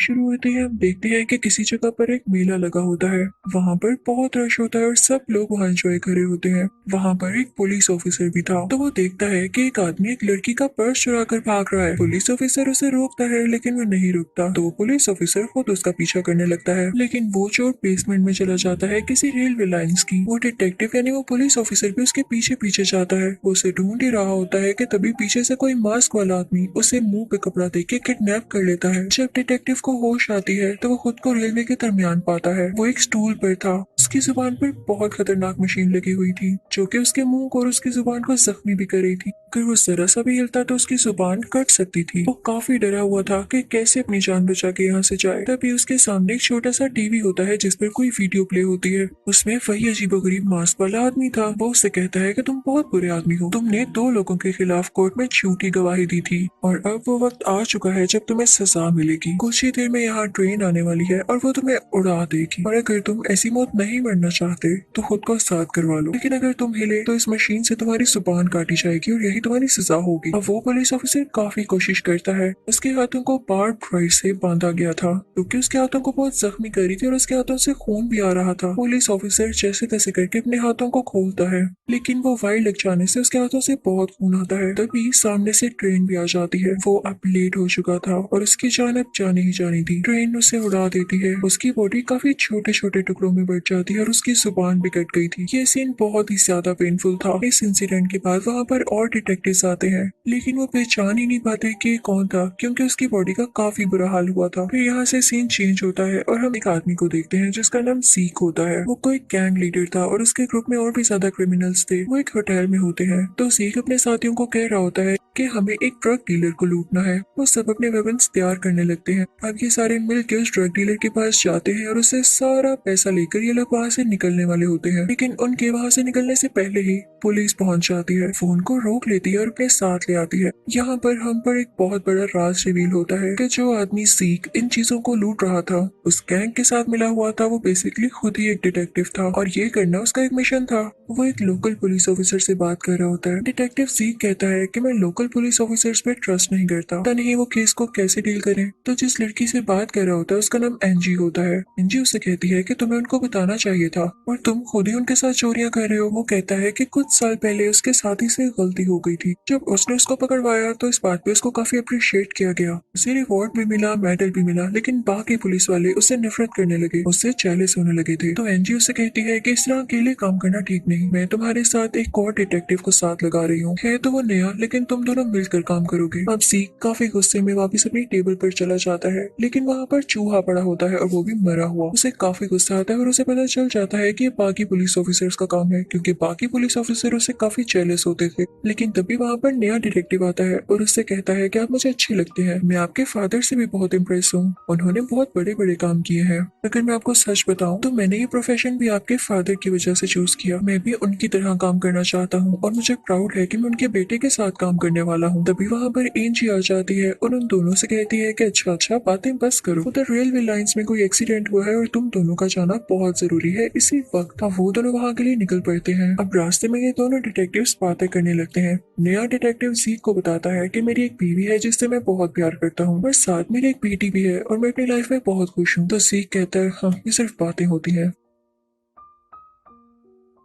शुरू होते ही हम देखते हैं कि किसी जगह पर एक मेला लगा होता है। वहाँ पर बहुत रश होता है और सब लोग वहाँ एंजॉय करे होते हैं। वहाँ पर एक पुलिस ऑफिसर भी था, तो वो देखता है कि एक आदमी एक लड़की का पर्स चुरा कर भाग रहा है। पुलिस ऑफिसर उसे रोकता है लेकिन वो नहीं रुकता, तो वो पुलिस ऑफिसर खुद उसका पीछा करने लगता है। लेकिन वो चोर बेसमेंट में चला जाता है किसी रेलवे लाइंस की। वो डिटेक्टिव यानी वो पुलिस ऑफिसर भी उसके पीछे पीछे जाता है। वो उसे ढूंढ ही रहा होता है कि तभी पीछे से कोई मास्क वाला आदमी उसे मुंह पे कपड़ा दे के किडनैप कर लेता है। जब डिटेक्टिव को होश आती है तो वो खुद को रेलवे के दरमियान पाता है। वो एक स्टूल पर था। उसकी जुबान पर बहुत खतरनाक मशीन लगी हुई थी जो कि उसके मुंह को और उसकी जुबान को जख्मी भी कर रही थी। अगर वो जरा सा भी हिलता तो उसकी जुबान कट सकती थी। वो काफी डरा हुआ था कि कैसे अपनी जान बचा के यहाँ से जाए। तभी उसके सामने एक छोटा सा टीवी होता है जिस पर कोई वीडियो प्ले होती है। उसमें वही अजीबोगरीब मास्क वाला आदमी था। वो उससे कहता है कि तुम बहुत बुरे आदमी हो, तुमने 2 लोगों के खिलाफ कोर्ट में झूठी गवाही दी थी और अब वो वक्त आ चुका है जब तुम्हें सजा मिलेगी। कुछ ही देर में यहाँ ट्रेन आने वाली है और वो तुम्हें उड़ा देगी, और अगर तुम ऐसी मौत नहीं मरना चाहते तो खुद को साथ करवा लो, लेकिन अगर तुम हिले तो इस मशीन से तुम्हारी जुबान काटी जाएगी और यही तुम्हारी सजा होगी। अब वो पुलिस ऑफिसर काफी कोशिश करता है। उसके हाथों को बार्ब वायर से बांधा गया था क्योंकि उसके हाथों को बहुत जख्मी करी थी और उसके हाथों से खून भी आ रहा था। पुलिस ऑफिसर जैसे तैसे करके अपने हाथों को खोलता है, लेकिन वो वायर लग जाने से उसके हाथों से बहुत खून आता है। तभी सामने से ट्रेन भी आ जाती है। वो अब लेट हो चुका था और उसकी जान अब जानी ही जानी थी। ट्रेन उसे उड़ा देती है। उसकी बॉडी काफी छोटे छोटे टुकड़ों में बढ़ जाती है और उसकी जुबान भी कट गई थी। ये सीन बहुत ही ज्यादा पेनफुल था। इस इंसिडेंट के बाद वहाँ पर और डिटेक्टिव्स आते हैं, लेकिन वो पहचान ही नहीं पाते कि ये कौन था क्योंकि उसकी बॉडी का काफी बुरा हाल हुआ था। फिर यहाँ से सीन चेंज होता है और हम एक आदमी को देखते हैं जिसका नाम सीक होता है। वो कोई गैंग लीडर था और उसके ग्रुप में और भी ज्यादा क्रिमिनल्स थे। वो एक होटल में होते हैं, तो सीक अपने साथियों को कह रहा होता है कि हमें एक ड्रग डीलर को लूटना है। वो सब अपने वेपन्स तैयार करने लगते हैं। अब ये सारे मिलकर उस ड्रग डीलर के पास जाते हैं और उससे सारा पैसा लेकर ये लोग वहाँ से निकलने वाले होते हैं। लेकिन उनके वहाँ से निकलने से पहले ही पुलिस पहुंच जाती है, फोन को रोक लेती है और अपने साथ ले आती है। यहाँ पर हम पर एक बहुत बड़ा राज रिवील होता है कि जो आदमी सीक इन चीजों को लूट रहा था, उस गैंग के साथ मिला हुआ था, वो बेसिकली खुद ही एक डिटेक्टिव था और ये करना उसका एक मिशन था। वो एक लोकल पुलिस ऑफिसर से बात कर रहा होता है। डिटेक्टिव सीक कहता है कि मैं लोकल पुलिस ऑफिसर्स पे ट्रस्ट नहीं करता, पता नहीं वो केस को कैसे डील करें। तो जिस लड़की से बात कर रहा होता है उसका नाम एनजी होता है। एनजी उससे कहती है कि तुम्हें उनको बताना चाहिए था और तुम खुद ही उनके साथ चोरियां कर रहे हो। वो कहता है कि कुछ साल पहले उसके साथी से गलती हो गई थी। जब उसने उसको पकड़वाया तो इस बात पे उसको काफी अप्रिशिएट किया गया। उसे रिवॉर्ड भी मिला, मेडल भी मिला, लेकिन बाकी पुलिस वाले उससे नफरत करने लगे, उससे जेलस होने लगे थे। तो एनजी उससे कहती है कि इस तरह अकेले काम करना ठीक नहीं, मैं तुम्हारे साथ एक और डिटेक्टिव को साथ लगा रही हूँ। है तो वो नया, लेकिन तुम दोनों मिलकर काम करोगे। अब सीक काफी गुस्से में वापस अपनी टेबल पर चला जाता है, लेकिन वहाँ पर चूहा पड़ा होता है और वो भी मरा हुआ। उसे काफी गुस्सा आता है और उसे पता चल जाता है कि ये बाकी पुलिस ऑफिसर्स का काम है, क्योंकि बाकी पुलिस ऑफिसर उससे काफी जेलस होते थे। लेकिन तभी वहाँ पर नया डिटेक्टिव आता है और उससे कहता है कि आप मुझे अच्छे लगते हैं, मैं आपके फादर से भी बहुत इम्प्रेस हूँ, उन्होंने बहुत बड़े बड़े काम किए हैं। अगर मैं आपको सच बताऊं तो मैंने ये प्रोफेशन भी आपके फादर की वजह से चूज किया। मैं भी उनकी तरह काम करना चाहता हूँ और मुझे प्राउड है कि मैं उनके बेटे के साथ काम करने वाला हूँ। तभी वहाँ पर एंजी आ जाती है और उन दोनों से कहती है कि अच्छा अच्छा बातें बस करो, उधर रेलवे लाइंस में कोई एक्सीडेंट हुआ है और तुम दोनों का जाना बहुत जरूरी है इसी वक्त। अब वो दोनों वहाँ के लिए निकल पड़ते हैं। अब रास्ते में ये दोनों डिटेक्टिव्स बातें करने लगते हैं। नया डिटेक्टिव सीक को बताता है कि मेरी एक बीवी है जिससे मैं बहुत प्यार करता हूँ और साथ मेरी एक बेटी भी है और मैं अपनी लाइफ में बहुत खुश हूँ। तो सीक कहता है हाँ, ये सिर्फ बातें होती हैं,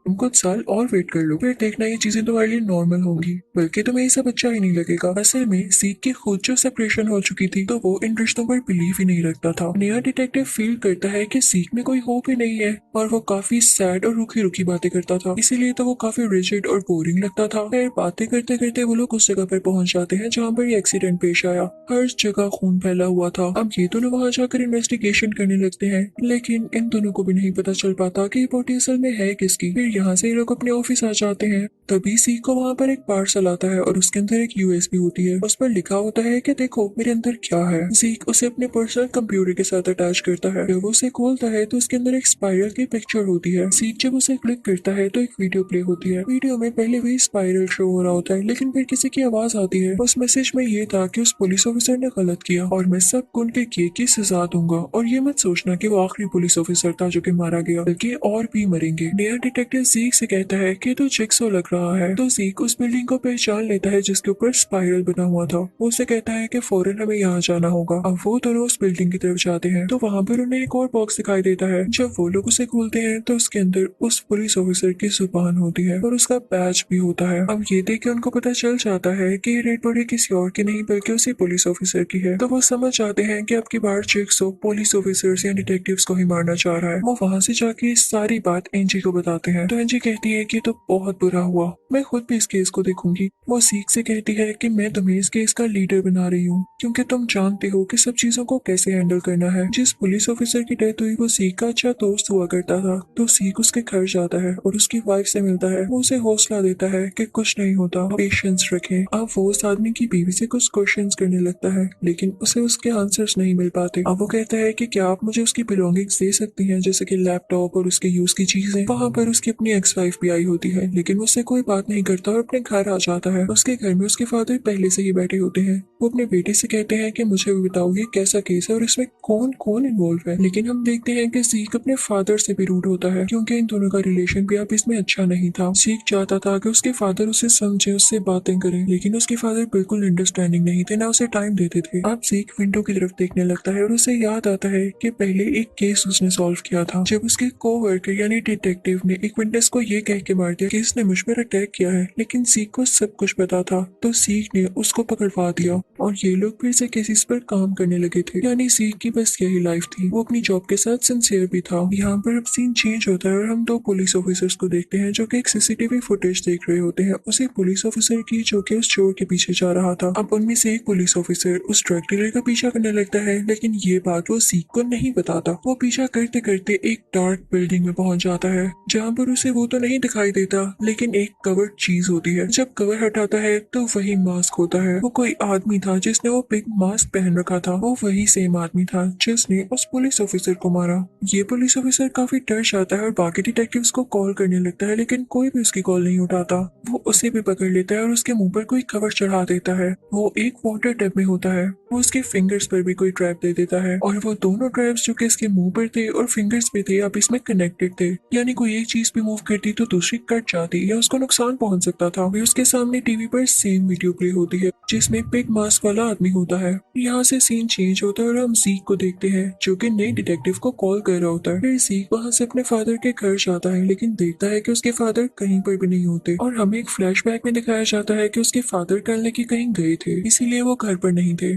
तुम कुछ साल और वेट कर लो, फिर देखना ये चीजें तुम्हारे लिए नॉर्मल होंगी, बल्कि तुम्हें ये सब अच्छा ही नहीं लगेगा। असल में सीक की खुद जो सेपरेशन हो चुकी थी, तो वो इन रिश्तों पर बिलीव ही नहीं रखता था। नया डिटेक्टिव फील करता है कि सीक में कोई होप ही नहीं है और वो काफी सैड और रुखी रुखी बातें करता था, इसीलिए तो वो काफी रिजिड और बोरिंग लगता था। फिर बातें करते करते वो लोग उस जगह पर पहुंच जाते हैं जहाँ पर ये एक्सीडेंट पेश आया। हर जगह खून फैला हुआ था। अब ये दोनों वहाँ जाकर इन्वेस्टिगेशन करने लगते हैं, लेकिन इन दोनों को भी नहीं पता चल पाता कि ये बॉडी असल में है किसकी। फिर यहाँ से ये लोग अपने ऑफिस आ जाते हैं। तभी सीक को वहाँ पर एक पार्सल आता है और उसके अंदर एक यूएसबी होती है। उस पर लिखा होता है कि देखो मेरे अंदर क्या है। सीक उसे अपने पर्सनल कंप्यूटर के साथ अटैच करता है। जब वो उसे खोलता है तो उसके अंदर एक स्पाइरल की पिक्चर होती है। सीक जब उसे क्लिक करता है तो एक वीडियो प्ले होती है। वीडियो में पहले वही स्पाइरल शो हो रहा होता है, लेकिन फिर किसी की आवाज आती है। उस मैसेज में ये था कि उस पुलिस ऑफिसर ने गलत किया और मैं सबको उनके किए की सजा दूंगा, और ये मत सोचना कि वो आखिरी पुलिस ऑफिसर था जो कि मारा गया, बल्कि और भी मरेंगे। नया डिटेक्टिव सीक से कहता है कि तो जिक्सो लग रहा रहा है। तो सीक उस बिल्डिंग को पहचान लेता है जिसके ऊपर स्पाइरल बना हुआ था। वो उसे कहता है कि फौरन हमें यहाँ जाना होगा। अब वो दोनों उस बिल्डिंग की तरफ जाते हैं तो वहाँ पर उन्हें एक और बॉक्स दिखाई देता है। जब वो लोग उसे खोलते हैं तो उसके अंदर उस पुलिस ऑफिसर की जुबान होती है और उसका बैज भी होता है। अब ये देख के उनको पता चल जाता है कि ये डेड बॉडी किसी और की नहीं बल्कि उसी पुलिस ऑफिसर की है। तो वो समझ जाते हैं कि अब की बार चिक्सो पुलिस ऑफिसर्स या डिटेक्टिव्स को ही मारना चाह रहा है। वो वहाँ से जाके सारी बात एंजी को बताते हैं। तो एंजी कहती है कि तो बहुत बुरा हुआ, मैं खुद भी इस केस को देखूंगी। वो सीक से कहती है कि मैं तुम्हें इस केस का लीडर बना रही हूँ क्योंकि तुम जानते हो कि सब चीजों को कैसे हैंडल करना है। जिस पुलिस ऑफिसर की डेथ हुई वो सीक का अच्छा दोस्त हुआ करता था। तो सीक उसके घर जाता है और उसकी वाइफ से मिलता है। वो उसे हौसला देता है कि कुछ नहीं होता, पेशेंस रखें। अब वो उस आदमी की बीवी से कुछ क्वेश्चंस करने लगता है लेकिन उसे उसके आंसर्स नहीं मिल पाते। अब वो कहता है कि क्या आप मुझे उसकी बिलोंगिंग्स दे सकती हैं, जैसे कि लैपटॉप और उसके यूज की चीजें। वहाँ पर उसकी अपनी एक्स वाइफ भी आई होती है लेकिन उससे कोई बात नहीं करता और अपने घर आ जाता है। उसके घर में उसके फादर पहले से ही बैठे होते हैं। वो अपने बेटे से कहते हैं कि मुझे भी बताओ ये कैसा केस है और इसमें कौन कौन इन्वॉल्व है। लेकिन हम देखते हैं कि सीक अपने फादर से भी रूड होता है क्योंकि इन दोनों का रिलेशन भी अब इसमें अच्छा नहीं था। सीक चाहता था कि उसके फादर उसे समझे, उससे बातें करें, लेकिन उसके फादर बिल्कुल अंडरस्टैंडिंग नहीं थे, ना उसे टाइम देते थे। अब सीक विंडो की तरफ देखने लगता है और उसे याद आता है कि पहले एक केस उसने सॉल्व किया था जब उसके कोवर्कर यानी डिटेक्टिव ने एक विटनेस को ये कह के मार दिया कि इसने मुझ पर अटैक किया है, लेकिन सीक को सब कुछ पता था। तो सीक ने उसको पकड़वा दिया और ये लोग फिर से केसेस पर काम करने लगे थे। यानी सीक की बस यही लाइफ थी। वो अपनी जॉब के साथ सिंसियर भी था। यहाँ पर अब सीन चेंज होता है और हम दो पुलिस ऑफिसर्स को देखते हैं जो कि एक सीसीटीवी फुटेज देख रहे होते हैं उसी पुलिस ऑफिसर की जो कि उस चोर के पीछे जा रहा था। अब उनमें से एक पुलिस ऑफिसर उस ड्रग डीलर का पीछा करने लगता है लेकिन ये बात वो सीक को नहीं बताता। वो पीछा करते करते एक डार्क बिल्डिंग में पहुंच जाता है जहाँ पर उसे वो तो नहीं दिखाई देता लेकिन एक कवर्ड चीज होती है। जब कवर हटाता है तो वही मास्क होता है। वो कोई आदमी था जिसने वो बिग मास्क पहन रखा था। वो वही सेम आदमी था जिसने उस पुलिस ऑफिसर को मारा। ये पुलिस ऑफिसर काफी डर जाता है और बाकी डिटेक्टिव्स को कॉल करने लगता है लेकिन कोई भी उसकी कॉल नहीं उठाता। वो उसे भी पकड़ लेता है और उसके मुंह पर कोई कवर चढ़ा देता है। वो एक वाटर टब में होता है। वो उसके फिंगर्स पर भी कोई ट्रैप दे देता है और वो दोनों ट्रैप्स जो कि इसके मुंह पर थे और फिंगर्स पे थे अब इसमें कनेक्टेड थे। यानी कोई एक चीज भी मूव करती तो दूसरी कट जाती या उसको नुकसान पहुंच सकता था। वही उसके सामने टीवी पर सेम वीडियो प्ले होती है जिसमें बिग मास्क वाला आदमी होता है। यहाँ से सीन चेंज होता है और हम सीक को देखते हैं जो कि नए डिटेक्टिव को कॉल कर रहा होता है। फिर सीक वहाँ से अपने फादर के घर जाता है लेकिन देखता है कि उसके फादर कहीं पर भी नहीं होते और हमें एक फ्लैशबैक में दिखाया जाता है कि उसके फादर कल लेके कहीं गए थे, इसीलिए वो घर पर नहीं थे।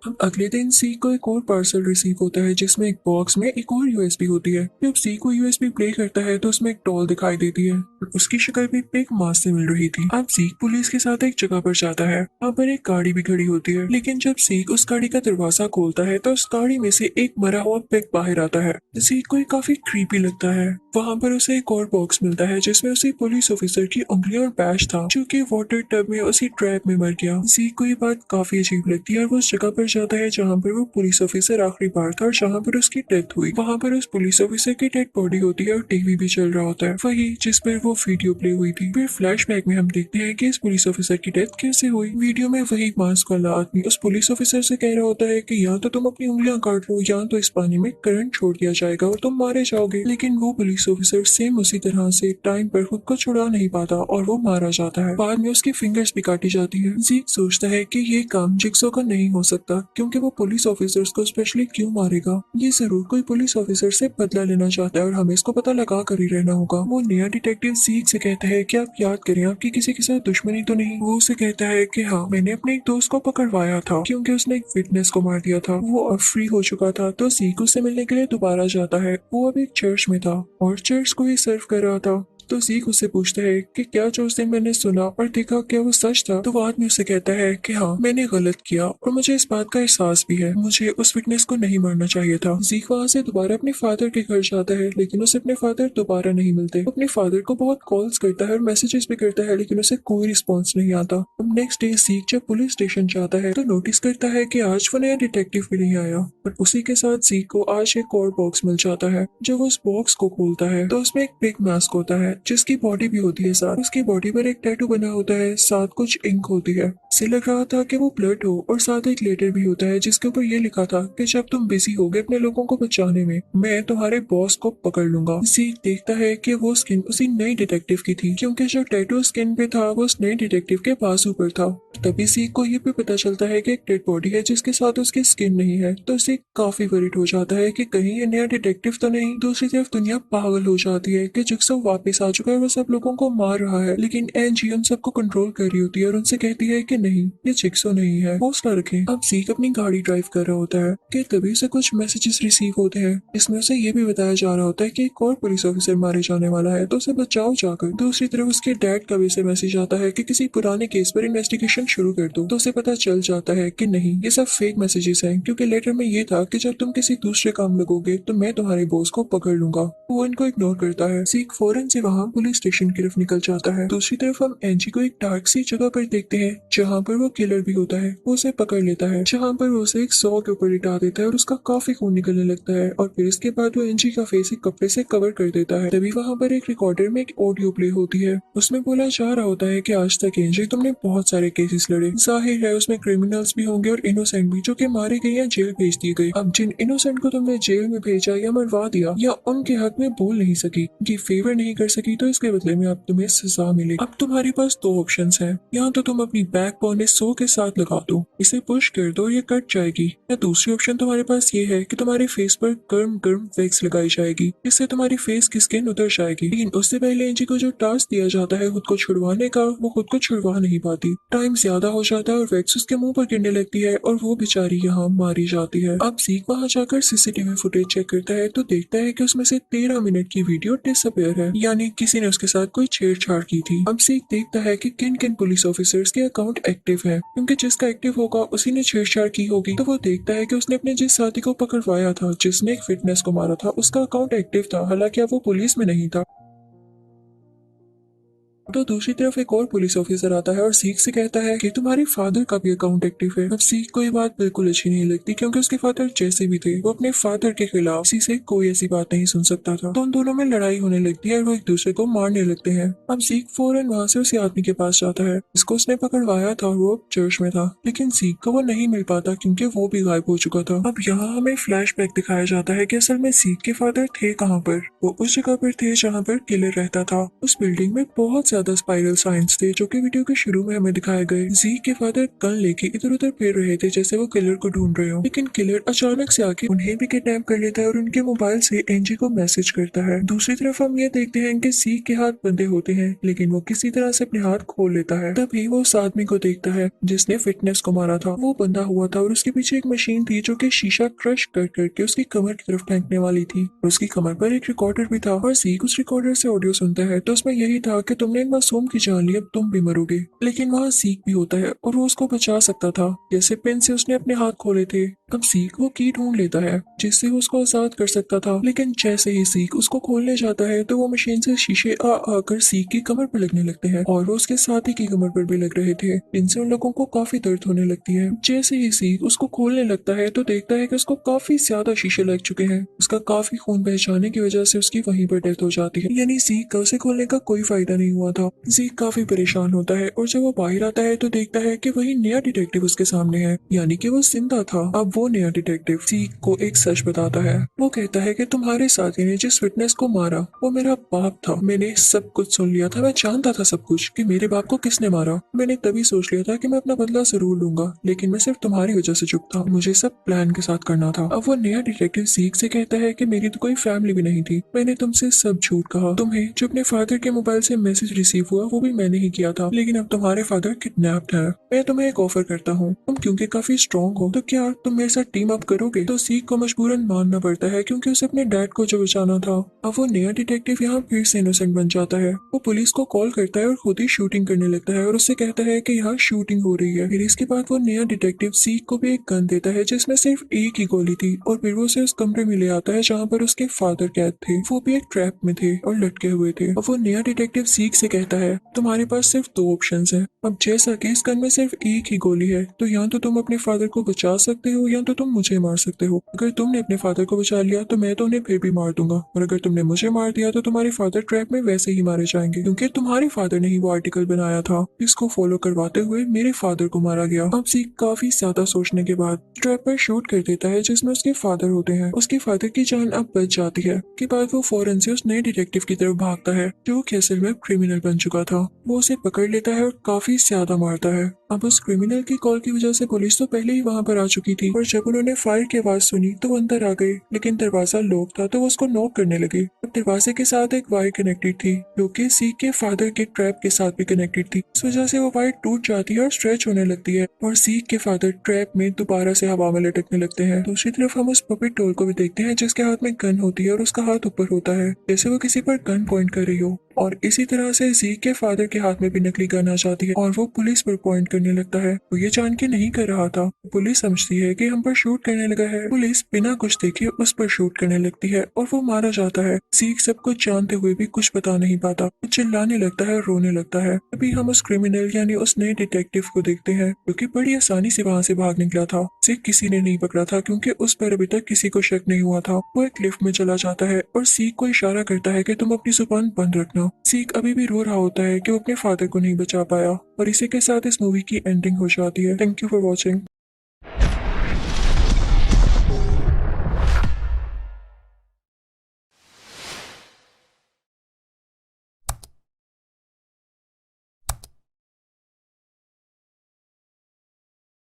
अब अगले दिन सी को एक और पार्सल रिसीव होता है जिसमें एक बॉक्स में एक और यूएसबी होती है। जब सी को यूएसबी प्ले करता है तो उसमें एक डॉल दिखाई देती है और उसकी शक्ल भी बिग मास से मिल रही थी। अब सीक पुलिस के साथ एक जगह पर जाता है। वहाँ पर एक गाड़ी भी खड़ी होती है लेकिन जब सीक उस गाड़ी का दरवाजा खोलता है तो उस गाड़ी में से एक मरा हुआ पिग बाहर आता है। सीक को ये काफी क्रीपी लगता है। वहाँ पर उसे एक और बॉक्स मिलता है जिसमें उसी पुलिस ऑफिसर की उंगली और बैच था जो कि वाटर टब में उसी ट्रैप में मर गया। सीक को ये बात काफी अजीब लगती है और वो उस जगह पर जाता है जहाँ पर वो पुलिस ऑफिसर आखिरी बार था और जहाँ पर उसकी डेथ हुई। वहाँ पर उस पुलिस ऑफिसर की डेड बॉडी होती है और टीवी भी चल रहा होता है वही जिस पर वो वीडियो प्ले हुई थी। फिर फ्लैशबैक में हम देखते हैं कि इस पुलिस ऑफिसर की डेथ कैसे हुई। वीडियो में वही मास्क वाला आदमी उस पुलिस ऑफिसर से कह रहा होता है कि या तो तुम अपनी उंगलियां काट लो या तो इस पानी में करंट छोड़ दिया जाएगा और तुम मारे जाओगे। लेकिन वो पुलिस ऑफिसर सेम उसी तरह से टाइम पर खुद को छुड़ा नहीं पाता और वो मारा जाता है। बाद में उसकी फिंगर्स भी काटी जाती है। जीक सोचता है कि ये काम जिक्सो का नहीं हो सकता क्योंकि वो पुलिस ऑफिसर्स को स्पेशली क्यों मारेगा। ये जरूर कोई पुलिस ऑफिसर से बदला लेना चाहता है और हमें इसको पता लगा कर ही रहना होगा। वो नया डिटेक्टिव जीक से कहता है कि आप याद करें आपकी किसी के साथ दुश्मनी तो नहीं। वो उसे कहता है कि हाँ, मैंने अपने एक दोस्त को पकड़वाया था क्योंकि उसने एक विटनेस को मार दिया था। वो अब फ्री हो चुका था तो जीक उससे मिलने के लिए दोबारा जाता है। वो अब एक चर्च में था और चर्च को ही सर्व कर रहा था। तो जीक उससे पूछता है कि क्या जो उस दिन मैंने सुना और देखा क्या वो सच था। तो वो आदमी उससे कहता है कि हाँ, मैंने गलत किया और मुझे इस बात का एहसास भी है। मुझे उस विटनेस को नहीं मारना चाहिए था। जीक वहाँ से दोबारा अपने फादर के घर जाता है लेकिन उसे अपने फादर दोबारा नहीं मिलते। वो अपने फादर को बहुत कॉल्स करता है और मैसेजेस भी करता है लेकिन उसे कोई रिस्पॉन्स नहीं आता। अब नेक्स्ट डे जीक जब पुलिस स्टेशन जाता है तो नोटिस करता है कि आज वो नया डिटेक्टिव भी नहीं आया और उसी के साथ जीक को आज एक और बॉक्स मिल जाता है। जब वो उस बॉक्स को खोलता है तो उसमें एक बिग मास्क होता है जिसकी बॉडी भी होती है साथ। उसकी बॉडी पर एक टैटू बना होता है, साथ कुछ इंक होती है। इसे लग रहा था कि वो ब्लड हो और साथ एक लेटर भी होता है जिसके ऊपर ये लिखा था कि जब तुम बिजी होगे अपने लोगों को बचाने में, मैं तुम्हारे बॉस को पकड़ लूंगा। सीख देखता है कि वो स्किन उसी नई डिटेक्टिव की थी, क्योंकि जो टैटू स्किन पे था वो उस नई डिटेक्टिव के बाजू पर था। तभी सीख को ये भी पता चलता है कि एक डेड बॉडी है जिसके साथ उसकी स्किन नहीं है। तो सीख काफी वरीड हो जाता है कि कहीं ये नया डिटेक्टिव तो नहीं। दूसरी तरफ दुनिया पागल हो जाती है कि जिक्सो वापस आ चुका है, वो सब लोगों को मार रहा है, लेकिन एनजी उन सबको कंट्रोल कर रही होती है और उनसे कहती है कि नहीं, ये जिक्सो नहीं है, हौसला रखें। अब सीख अपनी गाड़ी ड्राइव कर रहा होता है कि तभी से कुछ मैसेजेस रिसीव होते हैं। इसमें उसे ये भी बताया जा रहा होता है कि एक और पुलिस ऑफिसर मारे जाने वाला है, तो उसे बचाओ जाकर। दूसरी तरफ उसके डैड का भी से मैसेज आता है कि किसी पुराने केस पर इन्वेस्टिगेशन शुरू कर दो। तो उसे पता चल जाता है कि नहीं, ये सब फेक मैसेजेस हैं, क्योंकि लेटर में ये था कि जब तुम किसी दूसरे काम लगोगे तो मैं तुम्हारे बॉस को पकड़ लूंगा। वो इनको इग्नोर करता है। सीख फौरन से वहाँ पुलिस स्टेशन की तरफ निकल जाता है। दूसरी तरफ हम एनजी को एक डार्क सी जगह पर देखते हैं जहाँ पर वो किलर भी होता है। वो उसे पकड़ लेता है, जहाँ पर वो उसे एक सौ के ऊपर लिटा देता है और उसका काफी खून निकलने लगता है। और फिर इसके बाद वो एनजी का फेस एक कपड़े से कवर कर देता है। तभी वहाँ पर एक रिकॉर्डर में एक ऑडियो प्ले होती है। उसमें बोला जा रहा होता है कि आज तक एनजी तुमने बहुत सारे केसेस लड़े, जाहिर है उसमें क्रिमिनल्स भी होंगे और इनोसेंट भी, जो कि मारे गए या जेल भेज दिए गए। अब जिन इनोसेंट को तुमने जेल में भेजा या मरवा दिया या उनके हक में बोल नहीं सकी, उनकी फेवर नहीं कर सकी, तो इसके बदले में अब तुम्हें सजा मिलेगी। अब तुम्हारे पास दो ऑप्शंस हैं, या तो तुम अपनी बैक बोन 100 के साथ लगा दो, इसे पुश कर दो, ये कट जाएगी, या दूसरी ऑप्शन तुम्हारे पास ये है कि तुम्हारे फेस पर गर्म गर्म वैक्स लगाई जाएगी, इससे तुम्हारी फेस की स्किन उतर जाएगी। लेकिन उससे पहले एनजी को जो टास्क दिया जाता है खुद को छुड़वाने का, वो खुद को छुड़वा नहीं पाती। टाइम ज्यादा हो जाता है और वैक्स उसके मुंह पर गिरने लगती है और वो बेचारी यहाँ मारी जाती है। अब सीख वहाँ जाकर सीसीटीवी फुटेज चेक करता है तो देखता है कि उसमें से 13 मिनट की वीडियो डिसअपेयर है, यानी किसी ने उसके साथ कोई छेड़छाड़ की थी। अब सीख देखता है कि किन किन पुलिस ऑफिसर्स के अकाउंट एक्टिव है, क्योंकि जिसका एक्टिव होगा उसी ने छेड़छाड़ की होगी। तो वो देखता है कि उसने अपने जिस साथी को पकड़वाया था, जिसने एक फिटनेस को मारा था, उसका अकाउंट एक्टिव था, हालांकि अब वो पुलिस में नहीं था। तो दूसरी तरफ एक और पुलिस ऑफिसर आता है और सीख से कहता है कि तुम्हारे फादर का भी अकाउंट एक्टिव है। अब सीख को ये बात बिल्कुल अच्छी नहीं लगती, क्योंकि उसके फादर जैसे भी थे वो अपने फादर के खिलाफ किसी से कोई ऐसी बात नहीं सुन सकता था। तो उन दोनों में लड़ाई होने लगती है और वो एक दूसरे को मारने लगते हैं। अब सीख फौरन वहाँ से उसी आदमी के पास जाता है जिसको उसने पकड़वाया था और वो अब चर्च में था, लेकिन सीख को वो नहीं मिल पाता क्योंकि वो भी गायब हो चुका था। अब यहाँ हमें फ्लैशबैक दिखाया जाता है कि असल में सीख के फादर थे कहाँ पर। वो उस जगह पर थे जहाँ पर किलर रहता था। उस बिल्डिंग में बहुत ज्यादा स्पाइरल साइंस थे, जो कि वीडियो के शुरू में हमें दिखाए गए। जीक के फादर गन लेके इधर उधर फिर रहे थे जैसे वो किलर को ढूंढ रहे हो, लेकिन किलर अचानक से आके उन्हें भी किडनैप कर लेता है और उनके मोबाइल से एनजी को मैसेज करता है। दूसरी तरफ हम ये देखते हैं कि सीख के हाथ बंधे होते हैं, लेकिन वो किसी तरह से अपने हाथ खोल लेता है। तभी वो उस आदमी को देखता है जिसने फिटनेस को मारा था। वो बंधा हुआ था और उसके पीछे एक मशीन थी जो कि शीशा क्रश कर करके उसकी कमर की तरफ फेंकने वाली थी, और उसकी कमर पर एक रिकॉर्डर भी था। और सीख उस रिकॉर्डर से ऑडियो सुनता है, तो उसमें यही था कि तुमने एक मासूम की जान ली, अब तुम भी मरोगे। लेकिन वहाँ सीख भी होता है और वो उसको बचा सकता था, जैसे पेन से उसने अपने हाथ खोले थे। अब सीख वो की ढूंढ लेता है जिससे वो उसको आजाद कर सकता था, लेकिन जैसे ही सीख उसको खोलने जाता है तो वो मशीन से शीशे आ आकर सीख की कमर पर लगने लगते हैं, और वो उसके साथी की कमर पर भी लग रहे थे। इनसे उन लोगों को काफी दर्द होने लगती है। जैसे ही सीख उसको खोलने लगता है तो देखता है कि उसको काफी ज्यादा शीशे लग चुके हैं। उसका काफी खून बह जाने की वजह से उसकी वहीं पर डेथ हो जाती है, यानी सीख का उसे खोलने का कोई फायदा नहीं हुआ था। सीख काफी परेशान होता है और जब वो बाहर आता है तो देखता है कि वही नया डिटेक्टिव उसके सामने है, यानी कि वो जिंदा था। अब वो नया डिटेक्टिव सीख को एक सच बताता है। वो कहता है कि तुम्हारे साथी ने जिस फिटनेस को मारा वो मेरा बाप था। मैंने सब कुछ सुन लिया था, मैं जानता था सब कुछ कि मेरे बाप को किसने मारा। मैंने तभी सोच लिया था कि मैं अपना बदला जरूर लूंगा, लेकिन मैं सिर्फ तुम्हारी वजह से चुप था। मुझे सब प्लान के साथ करना था। अब वो नया डिटेक्टिव सीख से कहता है कि मेरी तो कोई फैमिली भी नहीं थी, मैंने तुमसे सब झूठ कहा। तुम्हें जो अपने फादर के मोबाइल से मैसेज रिसीव हुआ वो भी मैंने ही किया था, लेकिन अब तुम्हारे फादर किडनैप्ड है। मैं तुम्हें एक ऑफर करता हूँ, तुम क्योंकि काफी स्ट्रॉन्ग हो, तो क्या तुम मेरे साथ टीम अप करोगे? तो सीख को मजबूरन मानना पड़ता है क्योंकि उसे अपने डैड को जो बचाना था। अब वो नया डिटेक्टिव यहाँ फिर से इनोसेंट बन जाता है। वो पुलिस को कॉल करता है और खुद ही शूटिंग करने लगता है और उससे कहता है कि यहाँ शूटिंग हो रही है। फिर इसके बाद वो नया डिटेक्टिव सीख को भी एक गन देता है जिसमें सिर्फ एक ही गोली थी, और फिर वो उसे उस कमरे में ले आता है जहाँ पर उसके फादर कैद थे। वो भी एक ट्रैप में थे और लटके हुए थे। अब वो नया डिटेक्टिव सीख से कहता है तुम्हारे पास सिर्फ दो ऑप्शंस हैं। अब जैसा कि इस गन में सिर्फ एक ही गोली है, तो या तो तुम अपने फादर को बचा सकते हो लिया तो तुम मुझे मार सकते हो। अगर तुमने अपने फादर को बचा लिया तो मैं तो उन्हें फिर भी मार दूंगा, और अगर तुमने मुझे मार दिया तो तुम्हारे फादर ट्रैप में वैसे ही मारे जाएंगे, क्योंकि तुम्हारे फादर ने ही वो आर्टिकल बनाया था। इसको फॉलो करवाते हुए मेरे फादर को मारा गया। अब सीख काफी ज्यादा सोचने के बाद ट्रैप पर शूट कर देता है जिसमें उसके फादर होते हैं। उसके फादर की जान अब बच जाती है। के बाद वो फौरन से उस नए डिटेक्टिव की तरफ भागता है जो कि असल में क्रिमिनल बन चुका था। वो उसे पकड़ लेता है और काफी ज्यादा मारता है। अब उस क्रिमिनल की कॉल की वजह से पुलिस तो पहले ही वहां पर आ चुकी थी, और जब उन्होंने फायर की आवाज सुनी तो वो अंदर आ गए, लेकिन दरवाजा लॉक था तो वो उसको नॉक करने लगे। अब दरवाजे के साथ एक वायर कनेक्टेड थी जो कि सीख के फादर के ट्रैप के साथ भी कनेक्टेड थी। इस वजह से वो वायर टूट जाती है और स्ट्रेच होने लगती है, और सीख के फादर ट्रैप में दोबारा से हवा में लटकने लगते हैं। दूसरी तरफ हम उस पपेट डॉल को भी देखते हैं जिसके हाथ में गन होती है और उसका हाथ ऊपर होता है जैसे वो किसी पर गन पॉइंट कर रही हो, और इसी तरह से जीक के फादर के हाथ में भी नकली गन आ जाती है और वो पुलिस पर पॉइंट करने लगता है। वो ये जान के नहीं कर रहा था। पुलिस समझती है कि हम पर शूट करने लगा है। पुलिस बिना कुछ देखे उस पर शूट करने लगती है और वो मारा जाता है। जीक सब कुछ जानते हुए भी कुछ बता नहीं पाता। वो चिल्लाने लगता है और रोने लगता है। अभी हम उस क्रिमिनल यानी उस नए डिटेक्टिव को देखते हैं जो कि बड़ी आसानी से वहाँ से भाग निकला था। उसे किसी ने नहीं पकड़ा था क्योंकि उस पर अभी तक किसी को शक नहीं हुआ था। वो एक लिफ्ट में चला जाता है और सीख को इशारा करता है कि तुम अपनी जुबान बंद रखना। सीख अभी भी रो रहा होता है कि वो अपने फादर को नहीं बचा पाया, और इसी के साथ इस मूवी की एंडिंग हो जाती है। Thank you for watching.